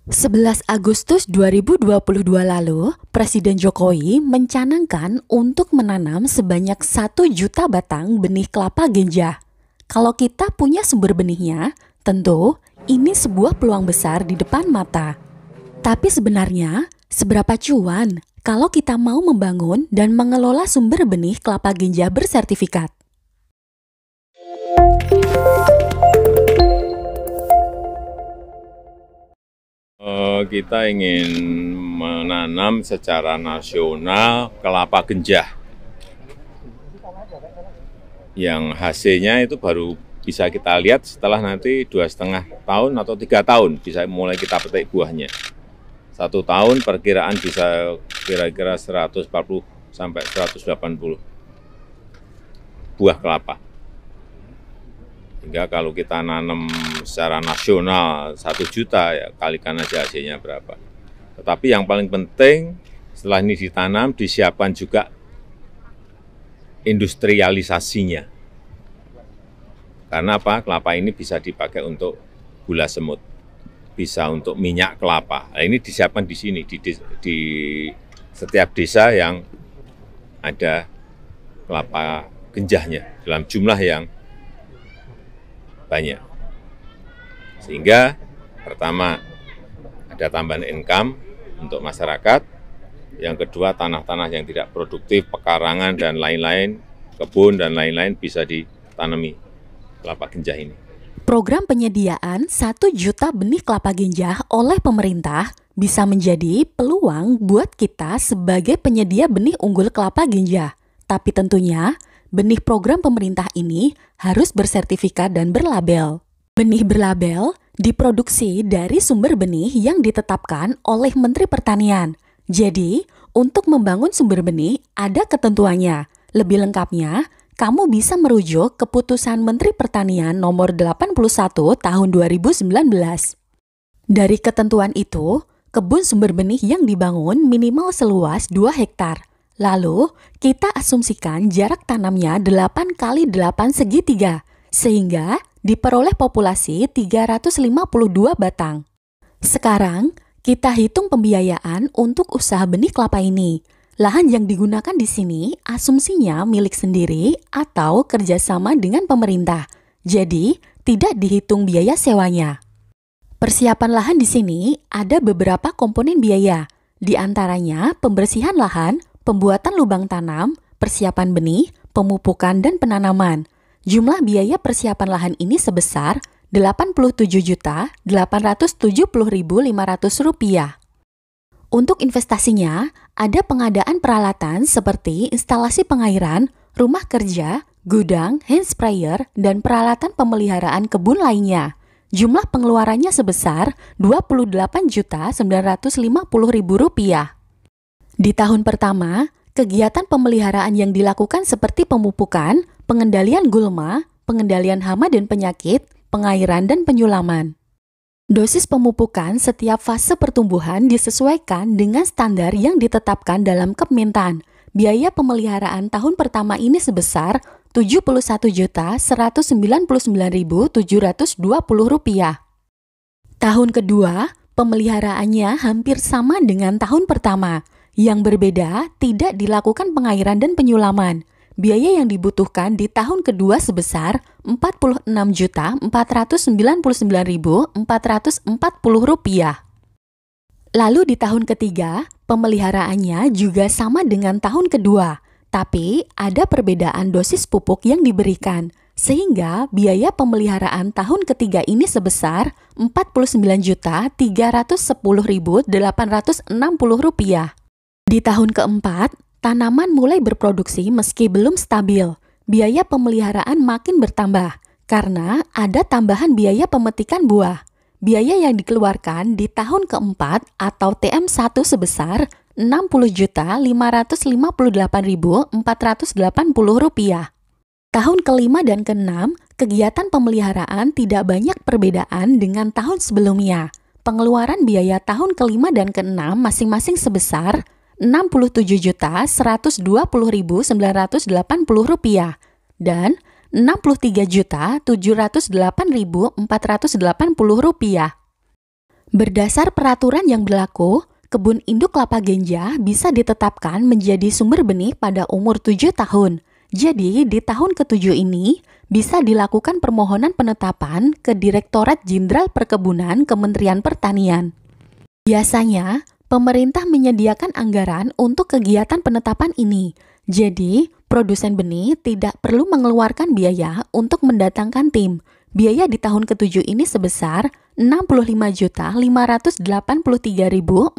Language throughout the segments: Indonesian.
11 Agustus 2022 lalu, Presiden Jokowi mencanangkan untuk menanam sebanyak 1 juta batang benih kelapa ganja. Kalau kita punya sumber benihnya, tentu ini sebuah peluang besar di depan mata. Tapi sebenarnya, seberapa cuan kalau kita mau membangun dan mengelola sumber benih kelapa ganja bersertifikat? Kita ingin menanam secara nasional kelapa ganja yang hasilnya itu baru bisa kita lihat setelah nanti 2,5 tahun atau 3 tahun bisa mulai kita petik buahnya. 1 tahun perkiraan bisa kira-kira 140 sampai 180 buah kelapa. Hingga kalau kita nanam secara nasional 1 juta, ya kalikan aja hasilnya berapa. Tetapi yang paling penting setelah ini ditanam, disiapkan juga industrialisasinya. Karena apa? Kelapa ini bisa dipakai untuk gula semut, bisa untuk minyak kelapa. Nah, ini disiapkan di sini, di setiap desa yang ada kelapa genjahnya dalam jumlah yang banyak. Sehingga pertama ada tambahan income untuk masyarakat, yang kedua tanah-tanah yang tidak produktif, pekarangan dan lain-lain, kebun dan lain-lain bisa ditanami kelapa ganja ini. Program penyediaan 1 juta benih kelapa ganja oleh pemerintah bisa menjadi peluang buat kita sebagai penyedia benih unggul kelapa ganja. Tapi tentunya benih program pemerintah ini harus bersertifikat dan berlabel. Benih berlabel diproduksi dari sumber benih yang ditetapkan oleh Menteri Pertanian. Jadi, untuk membangun sumber benih ada ketentuannya. Lebih lengkapnya, kamu bisa merujuk keputusan Menteri Pertanian nomor 81 tahun 2019. Dari ketentuan itu, kebun sumber benih yang dibangun minimal seluas 2 hektar. Lalu, kita asumsikan jarak tanamnya 8 kali 8 segitiga, sehingga diperoleh populasi 352 batang. Sekarang, kita hitung pembiayaan untuk usaha benih kelapa ini. Lahan yang digunakan di sini asumsinya milik sendiri atau kerjasama dengan pemerintah, jadi tidak dihitung biaya sewanya. Persiapan lahan di sini ada beberapa komponen biaya, di antaranya pembersihan lahan, pembuatan lubang tanam, persiapan benih, pemupukan, dan penanaman. Jumlah biaya persiapan lahan ini sebesar Rp87.870.500. Untuk investasinya, ada pengadaan peralatan seperti instalasi pengairan, rumah kerja, gudang, hand sprayer, dan peralatan pemeliharaan kebun lainnya. Jumlah pengeluarannya sebesar Rp28.950.000. Di tahun pertama, kegiatan pemeliharaan yang dilakukan seperti pemupukan, pengendalian gulma, pengendalian hama dan penyakit, pengairan dan penyulaman. Dosis pemupukan setiap fase pertumbuhan disesuaikan dengan standar yang ditetapkan dalam Kementan. Biaya pemeliharaan tahun pertama ini sebesar Rp71.199.720. Tahun kedua, pemeliharaannya hampir sama dengan tahun pertama. Yang berbeda, tidak dilakukan pengairan dan penyulaman. Biaya yang dibutuhkan di tahun kedua sebesar Rp46.499.440. Lalu di tahun ketiga, pemeliharaannya juga sama dengan tahun kedua, tapi ada perbedaan dosis pupuk yang diberikan, sehingga biaya pemeliharaan tahun ketiga ini sebesar Rp49.310.860. Di tahun keempat, tanaman mulai berproduksi meski belum stabil. Biaya pemeliharaan makin bertambah karena ada tambahan biaya pemetikan buah. Biaya yang dikeluarkan di tahun keempat atau TM1 sebesar Rp60.558.480. Tahun kelima dan keenam, kegiatan pemeliharaan tidak banyak perbedaan dengan tahun sebelumnya. Pengeluaran biaya tahun kelima dan keenam masing-masing sebesar Rp63.120.980 dan Rp63.708.480. Berdasar peraturan yang berlaku, kebun induk kelapa ganja bisa ditetapkan menjadi sumber benih pada umur 7 tahun. Jadi, di tahun ke-7 ini bisa dilakukan permohonan penetapan ke Direktorat Jenderal Perkebunan Kementerian Pertanian. Biasanya, pemerintah menyediakan anggaran untuk kegiatan penetapan ini. Jadi, produsen benih tidak perlu mengeluarkan biaya untuk mendatangkan tim. Biaya di tahun ke-7 ini sebesar Rp65.583.480.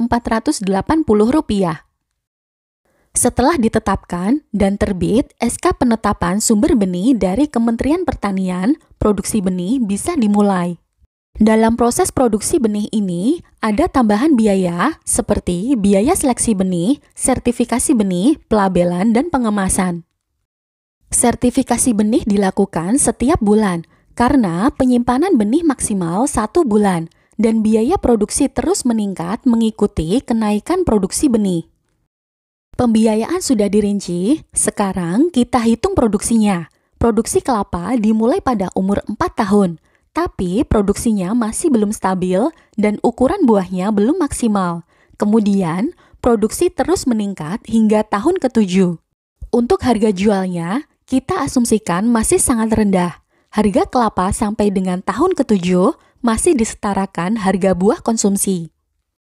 Setelah ditetapkan dan terbit SK penetapan sumber benih dari Kementerian Pertanian, produksi benih bisa dimulai. Dalam proses produksi benih ini, ada tambahan biaya seperti biaya seleksi benih, sertifikasi benih, pelabelan, dan pengemasan. Sertifikasi benih dilakukan setiap bulan karena penyimpanan benih maksimal 1 bulan dan biaya produksi terus meningkat mengikuti kenaikan produksi benih. Pembiayaan sudah dirinci, sekarang kita hitung produksinya. Produksi kelapa dimulai pada umur 4 tahun, tapi produksinya masih belum stabil dan ukuran buahnya belum maksimal. Kemudian, produksi terus meningkat hingga tahun ke-7. Untuk harga jualnya, kita asumsikan masih sangat rendah. Harga kelapa sampai dengan tahun ke-7 masih disetarakan harga buah konsumsi.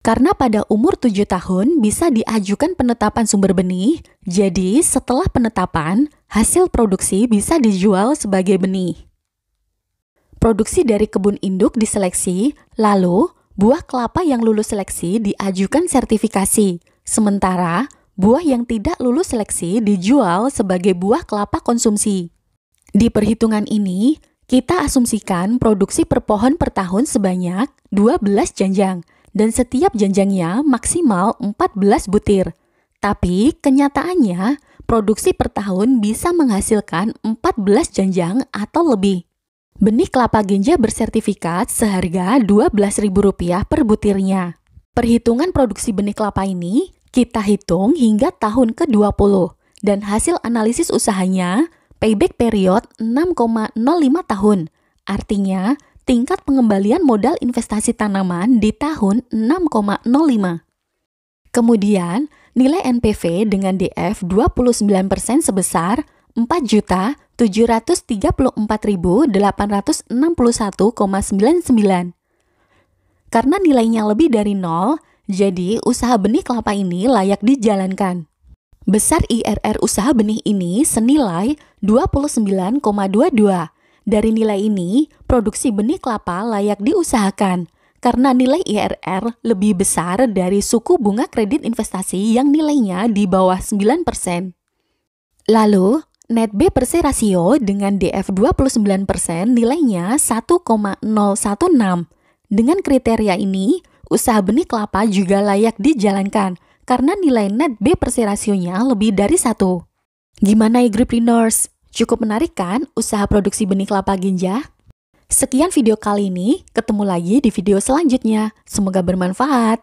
Karena pada umur 7 tahun bisa diajukan penetapan sumber benih, jadi setelah penetapan, hasil produksi bisa dijual sebagai benih. Produksi dari kebun induk diseleksi, lalu buah kelapa yang lulus seleksi diajukan sertifikasi, sementara buah yang tidak lulus seleksi dijual sebagai buah kelapa konsumsi. Di perhitungan ini, kita asumsikan produksi per pohon per tahun sebanyak 12 janjang, dan setiap janjangnya maksimal 14 butir. Tapi kenyataannya, produksi per tahun bisa menghasilkan 14 janjang atau lebih. Benih kelapa ganja bersertifikat seharga Rp12.000 per butirnya. Perhitungan produksi benih kelapa ini kita hitung hingga tahun ke-20 dan hasil analisis usahanya payback period 6,05 tahun. Artinya, tingkat pengembalian modal investasi tanaman di tahun 6,05. Kemudian, nilai NPV dengan DF 29% sebesar Rp4.734.861,99. Karena nilainya lebih dari 0, jadi usaha benih kelapa ini layak dijalankan. Besar IRR usaha benih ini senilai 29,22. Dari nilai ini, produksi benih kelapa layak diusahakan karena nilai IRR lebih besar dari suku bunga kredit investasi yang nilainya di bawah 9%. Lalu, net B per C rasio dengan DF 29% nilainya 1,016. Dengan kriteria ini, usaha benih kelapa juga layak dijalankan karena nilai net B per C rasionya lebih dari 1. Gimana Agripreneurs? Cukup menarik kan usaha produksi benih kelapa ganja? Sekian video kali ini, ketemu lagi di video selanjutnya. Semoga bermanfaat.